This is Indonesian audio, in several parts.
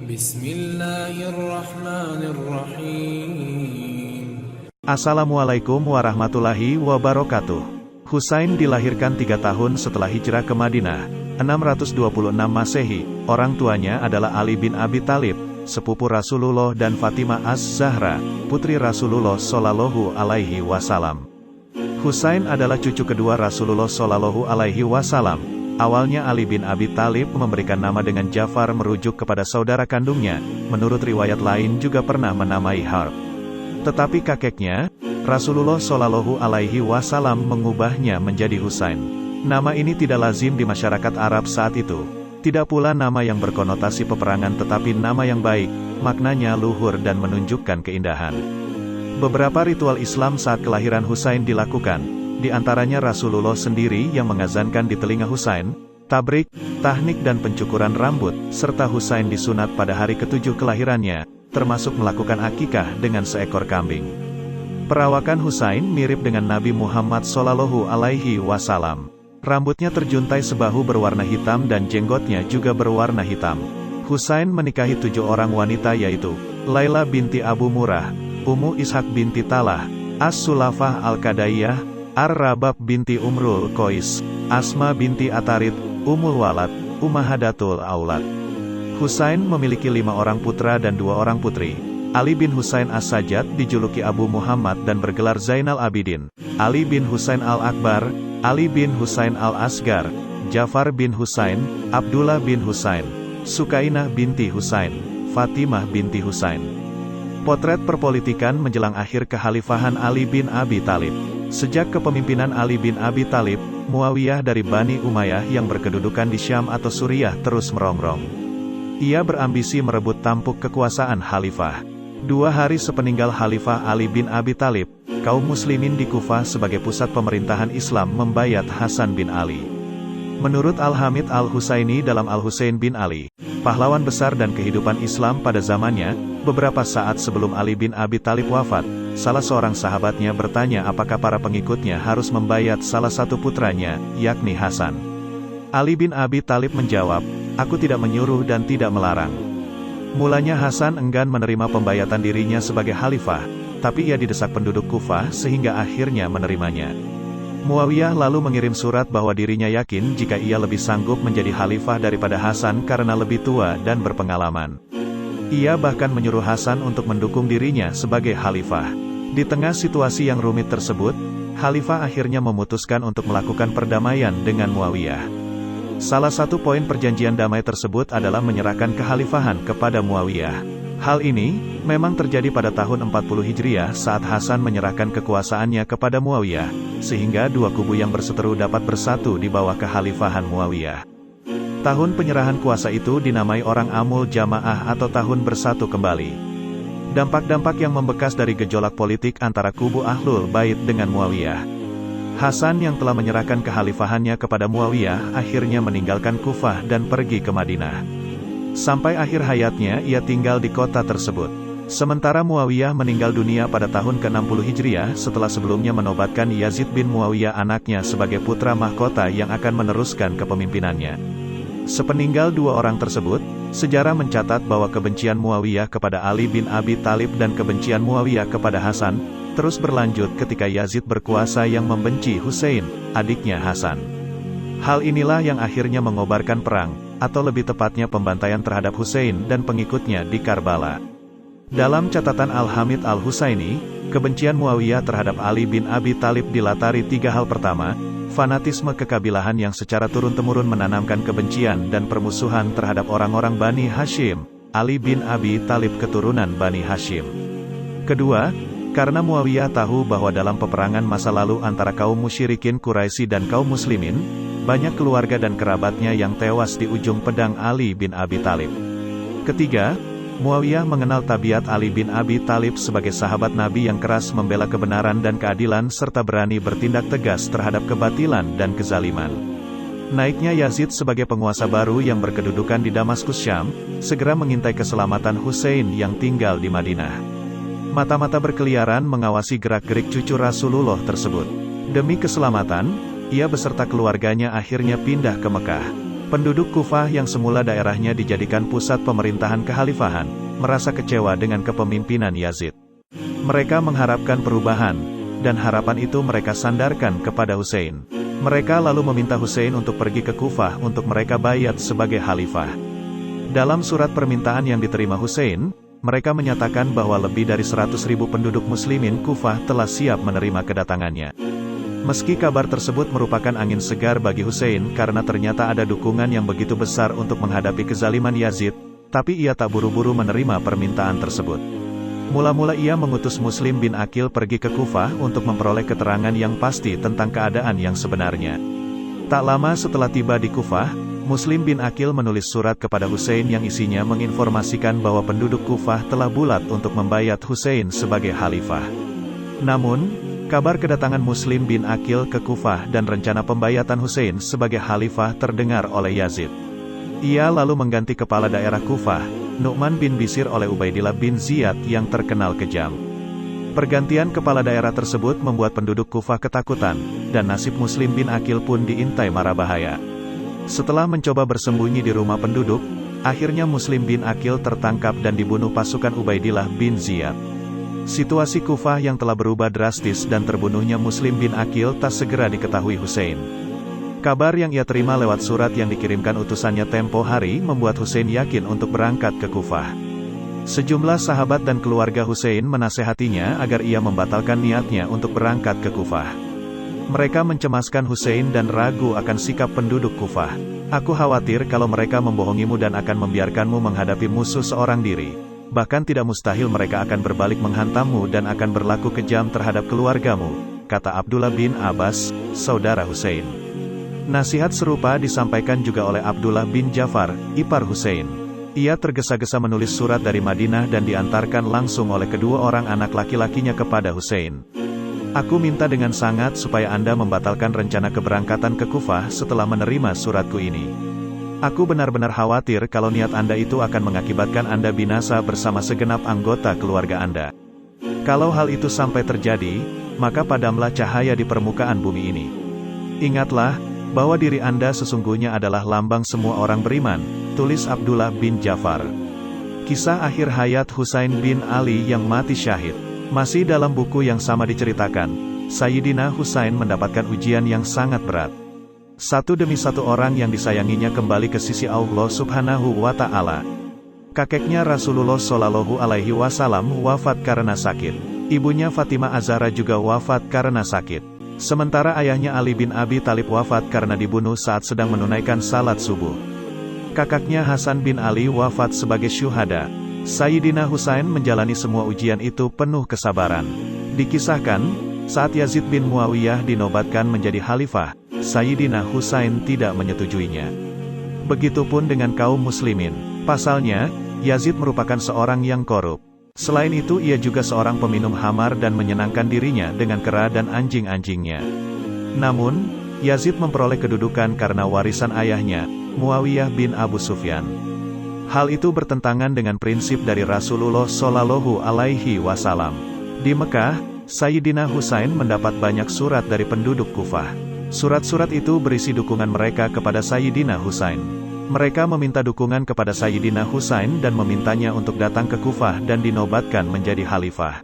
Bismillahirrahmanirrahim. Assalamualaikum warahmatullahi wabarakatuh. Husain dilahirkan 3 tahun setelah hijrah ke Madinah, 626 Masehi. Orang tuanya adalah Ali bin Abi Thalib, sepupu Rasulullah, dan Fatimah Az-Zahra, putri Rasulullah Shallallahu Alaihi Wasallam. Husain adalah cucu kedua Rasulullah Shallallahu Alaihi Wasallam. Awalnya Ali bin Abi Thalib memberikan nama dengan Ja'far merujuk kepada saudara kandungnya, menurut riwayat lain juga pernah menamai Harb. Tetapi kakeknya, Rasulullah Shallallahu Alaihi Wasallam mengubahnya menjadi Husain. Nama ini tidak lazim di masyarakat Arab saat itu. Tidak pula nama yang berkonotasi peperangan tetapi nama yang baik, maknanya luhur dan menunjukkan keindahan. Beberapa ritual Islam saat kelahiran Husain dilakukan. Di antaranya Rasulullah sendiri yang mengazankan di telinga Husain, tabrik, tahnik dan pencukuran rambut, serta Husain disunat pada hari ke-7 kelahirannya, termasuk melakukan akikah dengan seekor kambing. Perawakan Husain mirip dengan Nabi Muhammad Shallallahu Alaihi Wasallam. Rambutnya terjuntai sebahu berwarna hitam dan jenggotnya juga berwarna hitam. Husain menikahi 7 orang wanita yaitu, Laila binti Abu Murrah, Ummu Ishaq binti Talah, As-Sulafah Al-Qadaiyah, Ar-Rabab binti Umrul Qais, Asma binti Atarid, Ummul Walad, Ummahadatul Aulad. Husain memiliki 5 orang putra dan 2 orang putri. Ali bin Husain As-Sajjad dijuluki Abu Muhammad dan bergelar Zainal Abidin, Ali bin Husain Al-Akbar, Ali bin Husain Al-Asgar, Ja'far bin Husain, Abdullah bin Husain, Sukainah binti Husain, Fatimah binti Husain. Potret perpolitikan menjelang akhir kekhalifahan Ali bin Abi Thalib. Sejak kepemimpinan Ali bin Abi Thalib, Muawiyah dari Bani Umayyah yang berkedudukan di Syam atau Suriah terus merongrong. Ia berambisi merebut tampuk kekuasaan khalifah. 2 hari sepeninggal Khalifah Ali bin Abi Thalib, kaum muslimin di Kufah sebagai pusat pemerintahan Islam membayat Hasan bin Ali. Menurut Al-Hamid Al-Husaini dalam Al-Husain bin Ali, pahlawan besar dan kehidupan Islam pada zamannya, beberapa saat sebelum Ali bin Abi Thalib wafat, salah seorang sahabatnya bertanya apakah para pengikutnya harus membayat salah satu putranya, yakni Hasan. Ali bin Abi Thalib menjawab, "Aku tidak menyuruh dan tidak melarang." Mulanya Hasan enggan menerima pembayatan dirinya sebagai khalifah, tapi ia didesak penduduk Kufah sehingga akhirnya menerimanya. Muawiyah lalu mengirim surat bahwa dirinya yakin jika ia lebih sanggup menjadi khalifah daripada Hasan karena lebih tua dan berpengalaman. Ia bahkan menyuruh Hasan untuk mendukung dirinya sebagai khalifah. Di tengah situasi yang rumit tersebut, khalifah akhirnya memutuskan untuk melakukan perdamaian dengan Muawiyah. Salah satu poin perjanjian damai tersebut adalah menyerahkan kekhalifahan kepada Muawiyah. Hal ini memang terjadi pada tahun 40 Hijriah saat Hasan menyerahkan kekuasaannya kepada Muawiyah, sehingga 2 kubu yang berseteru dapat bersatu di bawah kekhalifahan Muawiyah. Tahun penyerahan kuasa itu dinamai orang Amul Jamaah atau tahun bersatu kembali. Dampak-dampak yang membekas dari gejolak politik antara kubu Ahlul Bait dengan Muawiyah. Hasan yang telah menyerahkan kekhalifahannya kepada Muawiyah akhirnya meninggalkan Kufah dan pergi ke Madinah. Sampai akhir hayatnya ia tinggal di kota tersebut. Sementara Muawiyah meninggal dunia pada tahun ke-60 Hijriah setelah sebelumnya menobatkan Yazid bin Muawiyah anaknya sebagai putra mahkota yang akan meneruskan kepemimpinannya. Sepeninggal 2 orang tersebut, sejarah mencatat bahwa kebencian Muawiyah kepada Ali bin Abi Thalib dan kebencian Muawiyah kepada Hasan terus berlanjut ketika Yazid berkuasa yang membenci Husain, adiknya Hasan. Hal inilah yang akhirnya mengobarkan perang, atau lebih tepatnya pembantaian terhadap Husain dan pengikutnya di Karbala. Dalam catatan Al-Hamid Al-Husaini, kebencian Muawiyah terhadap Ali bin Abi Thalib dilatari 3 hal. Pertama, fanatisme kekabilahan yang secara turun-temurun menanamkan kebencian dan permusuhan terhadap orang-orang Bani Hashim. Ali bin Abi Thalib keturunan Bani Hashim. Kedua, karena Muawiyah tahu bahwa dalam peperangan masa lalu antara kaum musyrikin Quraisy dan kaum muslimin, banyak keluarga dan kerabatnya yang tewas di ujung pedang Ali bin Abi Thalib. Ketiga, Muawiyah mengenal tabiat Ali bin Abi Thalib sebagai sahabat Nabi yang keras membela kebenaran dan keadilan serta berani bertindak tegas terhadap kebatilan dan kezaliman. Naiknya Yazid sebagai penguasa baru yang berkedudukan di Damaskus Syam, segera mengintai keselamatan Husain yang tinggal di Madinah. Mata-mata berkeliaran mengawasi gerak-gerik cucu Rasulullah tersebut. Demi keselamatan, ia beserta keluarganya akhirnya pindah ke Mekah. Penduduk Kufah yang semula daerahnya dijadikan pusat pemerintahan kekhalifahan, merasa kecewa dengan kepemimpinan Yazid. Mereka mengharapkan perubahan, dan harapan itu mereka sandarkan kepada Hussein. Mereka lalu meminta Hussein untuk pergi ke Kufah untuk mereka baiat sebagai khalifah. Dalam surat permintaan yang diterima Hussein, mereka menyatakan bahwa lebih dari 100.000 penduduk muslimin Kufah telah siap menerima kedatangannya. Meski kabar tersebut merupakan angin segar bagi Hussein karena ternyata ada dukungan yang begitu besar untuk menghadapi kezaliman Yazid, tapi ia tak buru-buru menerima permintaan tersebut. Mula-mula ia mengutus Muslim bin Aqil pergi ke Kufah untuk memperoleh keterangan yang pasti tentang keadaan yang sebenarnya. Tak lama setelah tiba di Kufah, Muslim bin Aqil menulis surat kepada Hussein yang isinya menginformasikan bahwa penduduk Kufah telah bulat untuk membayat Hussein sebagai khalifah. Namun, kabar kedatangan Muslim bin Aqil ke Kufah dan rencana pembayatan Hussein sebagai khalifah terdengar oleh Yazid. Ia lalu mengganti kepala daerah Kufah, Nu'man bin Bishir oleh Ubaidillah bin Ziyad yang terkenal kejam. Pergantian kepala daerah tersebut membuat penduduk Kufah ketakutan, dan nasib Muslim bin Aqil pun diintai mara bahaya. Setelah mencoba bersembunyi di rumah penduduk, akhirnya Muslim bin Aqil tertangkap dan dibunuh pasukan Ubaidillah bin Ziyad. Situasi Kufah yang telah berubah drastis dan terbunuhnya Muslim bin Aqil tak segera diketahui Hussein. Kabar yang ia terima lewat surat yang dikirimkan utusannya tempo hari membuat Hussein yakin untuk berangkat ke Kufah. Sejumlah sahabat dan keluarga Hussein menasehatinya agar ia membatalkan niatnya untuk berangkat ke Kufah. Mereka mencemaskan Hussein dan ragu akan sikap penduduk Kufah. "Aku khawatir kalau mereka membohongimu dan akan membiarkanmu menghadapi musuh seorang diri. Bahkan tidak mustahil mereka akan berbalik menghantammu dan akan berlaku kejam terhadap keluargamu," kata Abdullah bin Abbas, saudara Hussein. Nasihat serupa disampaikan juga oleh Abdullah bin Jafar, ipar Hussein. Ia tergesa-gesa menulis surat dari Madinah dan diantarkan langsung oleh kedua orang anak laki-lakinya kepada Hussein. "Aku minta dengan sangat supaya Anda membatalkan rencana keberangkatan ke Kufah setelah menerima suratku ini. Aku benar-benar khawatir kalau niat Anda itu akan mengakibatkan Anda binasa bersama segenap anggota keluarga Anda. Kalau hal itu sampai terjadi, maka padamlah cahaya di permukaan bumi ini. Ingatlah, bahwa diri Anda sesungguhnya adalah lambang semua orang beriman," tulis Abdullah bin Jafar. Kisah akhir hayat Husain bin Ali yang mati syahid. Masih dalam buku yang sama diceritakan, Sayyidina Husain mendapatkan ujian yang sangat berat. Satu demi satu orang yang disayanginya kembali ke sisi Allah Subhanahu wa Ta'ala. Kakeknya Rasulullah Shallallahu Alaihi Wasallam wafat karena sakit. Ibunya Fatimah Az-Zahra juga wafat karena sakit. Sementara ayahnya Ali bin Abi Thalib wafat karena dibunuh saat sedang menunaikan salat subuh. Kakaknya Hasan bin Ali wafat sebagai syuhada. Sayyidina Husain menjalani semua ujian itu penuh kesabaran. Dikisahkan, saat Yazid bin Muawiyah dinobatkan menjadi khalifah, Sayyidina Husain tidak menyetujuinya. Begitupun dengan kaum muslimin. Pasalnya, Yazid merupakan seorang yang korup. Selain itu ia juga seorang peminum khamar dan menyenangkan dirinya dengan kera dan anjing-anjingnya. Namun, Yazid memperoleh kedudukan karena warisan ayahnya, Muawiyah bin Abu Sufyan. Hal itu bertentangan dengan prinsip dari Rasulullah Shallallahu Alaihi Wasallam. Di Mekah, Sayyidina Husain mendapat banyak surat dari penduduk Kufah. Surat-surat itu berisi dukungan mereka kepada Sayyidina Husain. Mereka meminta dukungan kepada Sayyidina Husain dan memintanya untuk datang ke Kufah dan dinobatkan menjadi khalifah.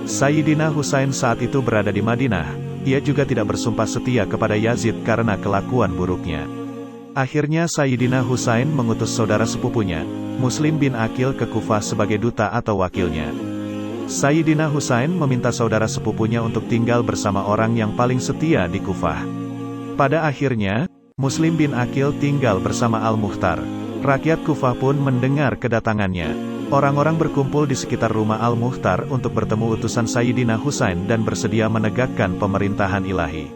Sayyidina Husain saat itu berada di Madinah. Ia juga tidak bersumpah setia kepada Yazid karena kelakuan buruknya. Akhirnya Sayyidina Husain mengutus saudara sepupunya, Muslim bin Aqil ke Kufah sebagai duta atau wakilnya. Sayyidina Husain meminta saudara sepupunya untuk tinggal bersama orang yang paling setia di Kufah. Pada akhirnya, Muslim bin Aqil tinggal bersama Al-Mukhtar. Rakyat Kufah pun mendengar kedatangannya. Orang-orang berkumpul di sekitar rumah Al-Mukhtar untuk bertemu utusan Sayyidina Husain dan bersedia menegakkan pemerintahan ilahi.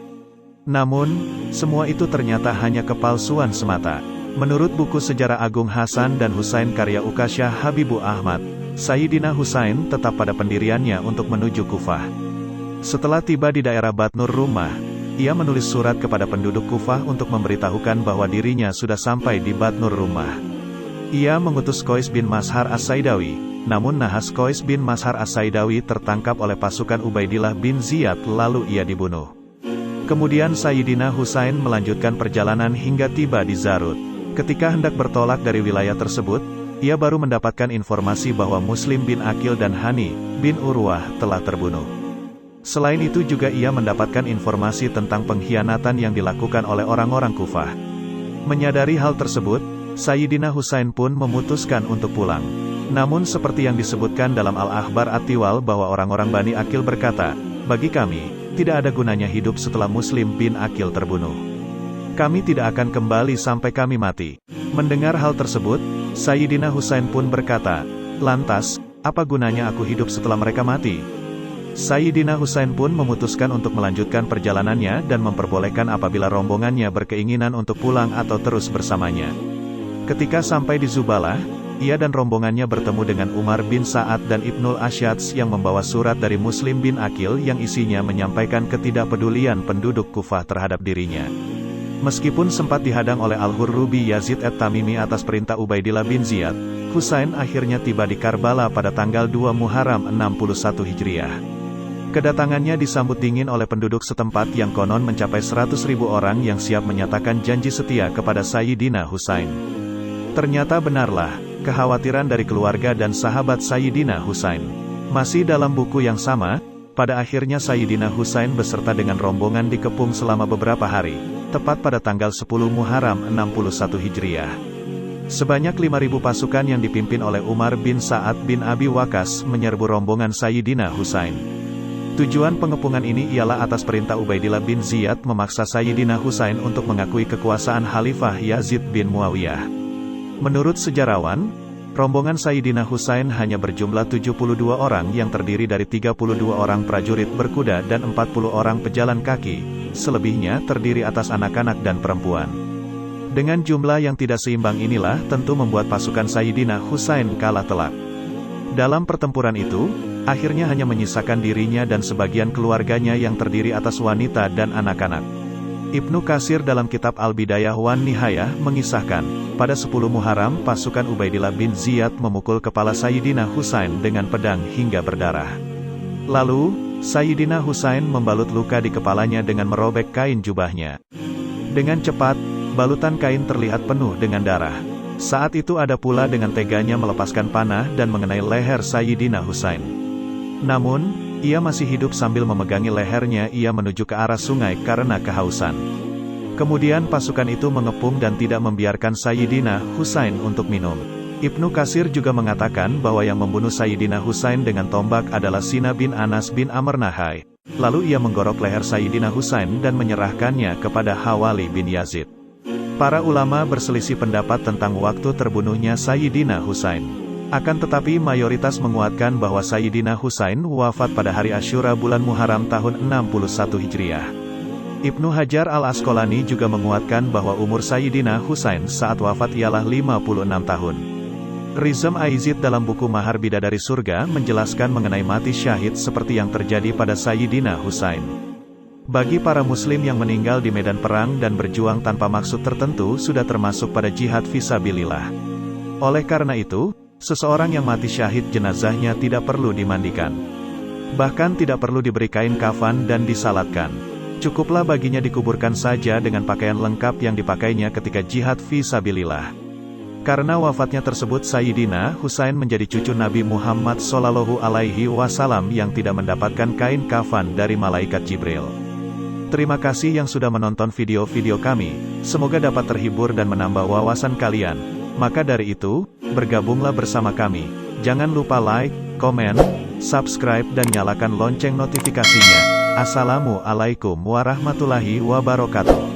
Namun, semua itu ternyata hanya kepalsuan semata. Menurut buku sejarah Agung Hasan dan Husain karya Ukasyah Habibu Ahmad, Sayyidina Husain tetap pada pendiriannya untuk menuju Kufah. Setelah tiba di daerah Batnur Rumah, ia menulis surat kepada penduduk Kufah untuk memberitahukan bahwa dirinya sudah sampai di Batnur Rumah. Ia mengutus Qais bin Mashar As-Saidawi, namun nahas Qais bin Mashar As-Saidawi tertangkap oleh pasukan Ubaidillah bin Ziyad lalu ia dibunuh. Kemudian Sayyidina Husain melanjutkan perjalanan hingga tiba di Zarut. Ketika hendak bertolak dari wilayah tersebut, ia baru mendapatkan informasi bahwa Muslim bin Aqil dan Hani bin Urwah telah terbunuh. Selain itu juga ia mendapatkan informasi tentang pengkhianatan yang dilakukan oleh orang-orang Kufah. Menyadari hal tersebut, Sayyidina Husain pun memutuskan untuk pulang. Namun seperti yang disebutkan dalam Al-Akhbar At-Tiwal bahwa orang-orang Bani Aqil berkata, "Bagi kami, tidak ada gunanya hidup setelah Muslim bin Aqil terbunuh. Kami tidak akan kembali sampai kami mati." Mendengar hal tersebut, Sayyidina Husain pun berkata, "Lantas, apa gunanya aku hidup setelah mereka mati?" Sayyidina Husain pun memutuskan untuk melanjutkan perjalanannya dan memperbolehkan apabila rombongannya berkeinginan untuk pulang atau terus bersamanya. Ketika sampai di Zubalah, ia dan rombongannya bertemu dengan Umar bin Sa'ad dan Ibnul Asyadz yang membawa surat dari Muslim bin Aqil yang isinya menyampaikan ketidakpedulian penduduk Kufah terhadap dirinya. Meskipun sempat dihadang oleh Al-Hurrubi Yazid at-Tamimi atas perintah Ubaidillah bin Ziyad, Husain akhirnya tiba di Karbala pada tanggal 2 Muharram 61 Hijriah. Kedatangannya disambut dingin oleh penduduk setempat yang konon mencapai 100.000 orang yang siap menyatakan janji setia kepada Sayyidina Husain. Ternyata benarlah, kekhawatiran dari keluarga dan sahabat Sayyidina Husain. Masih dalam buku yang sama, pada akhirnya Sayyidina Husain beserta dengan rombongan dikepung selama beberapa hari, tepat pada tanggal 10 Muharram 61 Hijriah. Sebanyak 5.000 pasukan yang dipimpin oleh Umar bin Sa'ad bin Abi Waqqas menyerbu rombongan Sayyidina Husain. Tujuan pengepungan ini ialah atas perintah Ubaidillah bin Ziyad memaksa Sayyidina Husain untuk mengakui kekuasaan Khalifah Yazid bin Muawiyah. Menurut sejarawan, rombongan Sayyidina Husain hanya berjumlah 72 orang yang terdiri dari 32 orang prajurit berkuda dan 40 orang pejalan kaki, selebihnya terdiri atas anak-anak dan perempuan. Dengan jumlah yang tidak seimbang inilah tentu membuat pasukan Sayyidina Husain kalah telak. Dalam pertempuran itu, akhirnya hanya menyisakan dirinya dan sebagian keluarganya yang terdiri atas wanita dan anak-anak. Ibnu Katsir dalam kitab Al-Bidayah wan Nihayah mengisahkan, pada 10 Muharram pasukan Ubaidillah bin Ziyad memukul kepala Sayyidina Husain dengan pedang hingga berdarah. Lalu, Sayyidina Husain membalut luka di kepalanya dengan merobek kain jubahnya. Dengan cepat, balutan kain terlihat penuh dengan darah. Saat itu ada pula dengan teganya melepaskan panah dan mengenai leher Sayyidina Husain. Namun, ia masih hidup sambil memegangi lehernya. Ia menuju ke arah sungai karena kehausan. Kemudian pasukan itu mengepung dan tidak membiarkan Sayyidina Husain untuk minum. Ibnu Katsir juga mengatakan bahwa yang membunuh Sayyidina Husain dengan tombak adalah Sina bin Anas bin Amr Nahai. Lalu ia menggorok leher Sayyidina Husain dan menyerahkannya kepada Hawali bin Yazid. Para ulama berselisih pendapat tentang waktu terbunuhnya Sayyidina Husain. Akan tetapi mayoritas menguatkan bahwa Sayyidina Husain wafat pada hari Asyura bulan Muharram tahun 61 Hijriah. Ibnu Hajar al-Asqalani juga menguatkan bahwa umur Sayyidina Husain saat wafat ialah 56 tahun. Rizam Aizid dalam buku Mahar Bidadari Surga menjelaskan mengenai mati syahid seperti yang terjadi pada Sayyidina Husain. Bagi para muslim yang meninggal di medan perang dan berjuang tanpa maksud tertentu sudah termasuk pada jihad fisabilillah. Oleh karena itu, seseorang yang mati syahid jenazahnya tidak perlu dimandikan. Bahkan tidak perlu diberi kain kafan dan disalatkan. Cukuplah baginya dikuburkan saja dengan pakaian lengkap yang dipakainya ketika jihad fisabilillah. Karena wafatnya tersebut Sayyidina Husain menjadi cucu Nabi Muhammad SAW yang tidak mendapatkan kain kafan dari malaikat Jibril. Terima kasih yang sudah menonton video-video kami, semoga dapat terhibur dan menambah wawasan kalian. Maka dari itu, bergabunglah bersama kami. Jangan lupa like, komen, subscribe dan nyalakan lonceng notifikasinya. Assalamualaikum warahmatullahi wabarakatuh.